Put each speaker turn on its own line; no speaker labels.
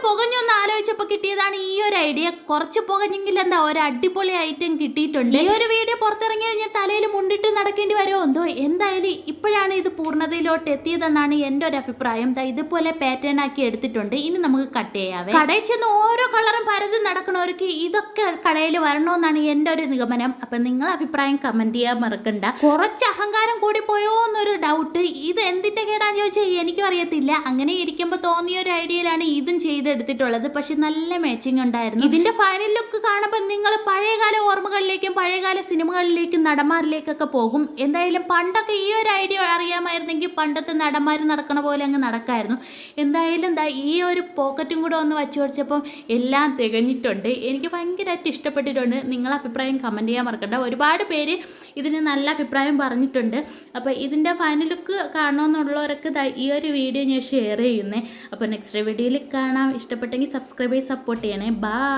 പുകഞ്ഞൊന്ന് ആലോചിച്ചപ്പോൾ കിട്ടിയതാണ് ഈ ഒരു ഐഡിയ. കുറച്ച് പുകഞ്ഞെങ്കിൽ എന്താ ഒരു അടിപൊളി ഐറ്റം കിട്ടിയിട്ടുണ്ട്. ഈ ഒരു വീഡിയോ പുറത്തിറങ്ങി കഴിഞ്ഞാൽ തലയിൽ മുണ്ടിട്ട് നടക്കേണ്ടി വരുമോ എന്തോ. എന്തായാലും ഇപ്പോഴാണ് ഇത് പൂർണ്ണതയിലോട്ട് എത്തിയതെന്നാണ് എൻ്റെ ഒരു അഭിപ്രായം. ഇതുപോലെ പാറ്റേൺ ആക്കി എടുത്തിട്ടുണ്ട്. ഇനി നമുക്ക് കട്ട് ചെയ്യാവേ. കടയിൽ ചെന്ന് ഓരോ കളറും പരതി നടക്കണവർക്ക് ഇതൊക്കെ കടയിൽ വരണമെന്നാണ് എൻ്റെ ഒരു നിഗമനം. അപ്പം നിങ്ങൾ അഭിപ്രായം കമന്റ് ചെയ്യാൻ മറക്കണ്ട. കുറച്ച് അഹങ്കാരം കൂടി പോയോ എന്നൊരു ഡൗട്ട്. ഇത് എന്തിന്റെ കേടാന്ന് ചോദിച്ചാൽ എനിക്കും അറിയത്തില്ല. അങ്ങനെ ഇരിക്കുമ്പോൾ തോന്നിയ ഒരു ഐഡിയയിലാണ് ഇതും ചെയ്തെടുത്തിട്ടുള്ളത്. പക്ഷെ നല്ല മാച്ചിങ് ഉണ്ടായിരുന്നു. ഇതിന്റെ ഫൈനൽ ലുക്ക് കാണുമ്പോൾ നിങ്ങൾ പഴയകാല ഓർമ്മകളിലേക്കും പഴയകാല സിനിമകളിലേക്കും നടന്മാരിലേക്കൊക്കെ പോകും. എന്തായാലും പണ്ടൊക്കെ ഈ ഒരു ഐഡിയ അറിയാമായിരുന്നെങ്കിൽ പണ്ടത്തെ നടന്മാർ നടക്കണ പോലെ അങ്ങ് നടക്കായിരുന്നു. എന്തായാലും ഈ ഒരു പോക്കറ്റും കൂടെ ഒന്ന് വച്ചു കൊടുത്തപ്പോൾ എല്ലാം തികഞ്ഞിട്ടുണ്ട്. എനിക്ക് ഭയങ്കരമായിട്ട് ഇഷ്ടപ്പെട്ടിട്ടുണ്ട്. നിങ്ങളെ അഭിപ്രായം കമൻറ്റ് ചെയ്യാൻ മറക്കണ്ട. ഒരുപാട് പേര് ഇതിന് നല്ല അഭിപ്രായം പറഞ്ഞിട്ടുണ്ട്. അപ്പോൾ ഇതിൻ്റെ ഫൈനൽ ലുക്ക് കാണണമെന്നുള്ളവരൊക്കെ ഈ ഒരു വീഡിയോ ഞാൻ ഷെയർ ചെയ്യുന്നത്. അപ്പോൾ നെക്സ്റ്റ് വീഡിയോയിൽ കാണാം. ഇഷ്ടപ്പെട്ടെങ്കിൽ സബ്സ്ക്രൈബ് ചെയ്ത് സപ്പോർട്ട് ചെയ്യണേ. ബൈ.